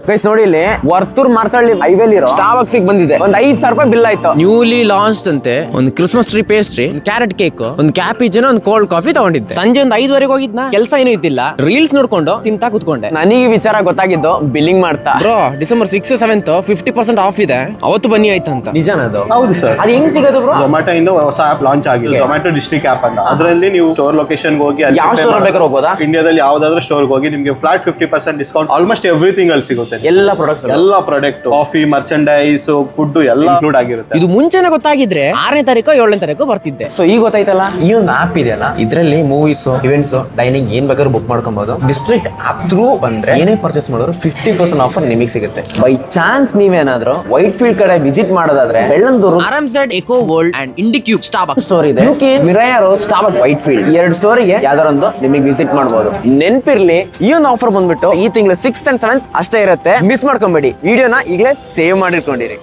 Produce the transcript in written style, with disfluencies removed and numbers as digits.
Guys ನೋಡಿ ಇಲ್ಲಿ ವರ್ತೂರ್ ಮಾರ್ತಾಳ್ಳಿ ಹೈವೇಲಿ ಇರೋ ಸ್ಟಾರ್ಬಕ್ಸ್ ಬಂದಿದೆ. ಒಂದ್ 5,000 ರೂಪಾಯಿ ಬಿಲ್ ಆಯ್ತು. ನ್ಯೂಲಿ ಲಾಂಚ್ ಅಂತೆ ಒಂದು ಕ್ರಿಸ್ಮಸ್ ಟ್ರೀ ಪೇಸ್ಟ್ರಿ, ಒಂದು ಕ್ಯಾರೆಟ್ ಕೇಕ್, ಒಂದು ಕ್ಯಾಪಿಚಿನೋ, ಒಂದು ಕೋಲ್ಡ್ ಕಾಫಿ ತಗೊಂಡಿದ್ದೆ. ಸಂಜೆ ಒಂದು 5:30 ಹೋಗಿದ್ನ. ಕೆಲಸ ಏನೂ ಇದ್ದಿಲ್ಲ, ರೀಲ್ಸ್ ನೋಡ್ಕೊಂಡು ತಿಂತಾ ಕುತ್ಕೊಂಡೆ. ನನಗೆ ವಿಚಾರ ಗೊತ್ತಾಗಿದ್ದು ಬಿಲ್ಲಿಂಗ್ ಮಾಡ್ತಾ. ಬ್ರೋ ಡಿಸೆಂಬರ್ 6, 7 50% ಆಫ್ ಇದೆ, ಅವತ್ತು ಬನ್ನಿ ಆಯ್ತು ಅಂತ. ನಿಜಾನದು? ಹೌದು ಸರ್. ಅದು ಹೆಂಗ್ ಸಿಗೋದು ಬ್ರೋ? ಝೊಮ್ಯಾಟೊ ಇಂದ ಹೊಸ ಆಪ್ ಲಾಂಚ್ ಆಗಿದೆ, ಝೊಮ್ಯಾಟೊ ಡಿಸ್ಟ್ರಿಕ್ಟ್ ಆಪ್ ಅಂತ. ಅದರಲ್ಲಿ ನೀವು ಸ್ಟೋರ್ ಲೊಕೇಶನ್ ಹೋಗಿ ಯಾವ ಸ್ಟೋರ್ ಬೇಕಾದ್ರೂ ಹೋಗೋದಾ? ಇಂಡಿಯಾದಲ್ಲಿ ಯಾವ್ದಾದ್ರು ಸ್ಟೋರ್ ಹೋಗಿ ನಿಮಗೆ ಫ್ಲಾಟ್ 50% ಡಿಸ್ಕೌಂಟ್ ಆಲ್ಮೋಸ್ಟ್ ಎವ್ರಿಥಿಂಗ್ ಅಲ್ಲಿ ಸಿಗುತ್ತೆ. ಎಲ್ಲ ಪ್ರಾಡಕ್ಟ್ಸ್, ಎಲ್ಲ ಪ್ರಾಡಕ್ಟ್, ಕಾಫಿ, ಮರ್ಚೆಂಡೈಸ್, ಫುಡ್ ಎಲ್ಲ ಇನ್ಕ್ಲೂಡ್ ಆಗಿರುತ್ತೆ. ಇದು ಮುಂಚೆನೆ ಗೊತ್ತಾಗಿದ್ರೆ 6ನೇ ತಾರೀಕು 7ನೇ ತಾರೀಕು ಬರ್ತಿದ್ದೆ. ಸೊ ಈಗ ಗೊತ್ತಾಯ್ತಲ್ಲ, ಈ ಒಂದು ಆಪ್ ಇದೆಯಲ್ಲ, ಇದ್ರಲ್ಲಿ ಮೂವೀಸ್, ಇವೆಂಟ್ಸ್, ಡೈನಿಂಗ್ ಏನ್ ಬೇಕಾದ್ರೂ ಬುಕ್ ಮಾಡ್ಕೊಬಹುದು. ಡಿಸ್ಟ್ರಿಕ್ಟ್ ಆಪ್ ಥ್ರೂ ಬಂದ್ರೆ ಏನೇ ಪರ್ಚೇಸ್ ಮಾಡಿದ್ರು 50% ಆಫರ್ ನಿಮಗೆ ಸಿಗುತ್ತೆ. ಬೈ ಚಾನ್ಸ್ ನೀವೇನಾದ್ರೂ ವೈಟ್ ಫೀಲ್ಡ್ ಕಡೆ ವಿಸಿಟ್ ಮಾಡೋದಾದ್ರೆ ಬೆಳ್ಳಂದೂರು ಆರಾಮ್ಸೆಡ್ Eco World and Indiqube Starbucks store ಇದೆ. ಮಿರಾಯರ್ ಸ್ಟಾರ್ಬಕ್ಸ್ ವೈಟ್ ಫೀಲ್ಡ್ 2 ಸ್ಟೋರಿಗೆ ಯಾವ್ದಾರೊಂದು ನಿಮಗೆ ವಿಸಿಟ್ ಮಾಡಬಹುದು. ನೆನ್ಪಿರ್ಲಿ, ಈ ಒಂದು ಆಫರ್ ಬಂದ್ಬಿಟ್ಟು ಈ ತಿಂಗಳು 6th and 7th ಅಷ್ಟೇ ಇರುತ್ತೆ. ಮಿಸ್ ಮಾಡ್ಕೊಂಬೇಡಿ. ವಿಡಿಯೋನ ಈಗಲೇ ಸೇವ್ ಮಾಡಿಟ್ಕೊಂಡಿರಿ.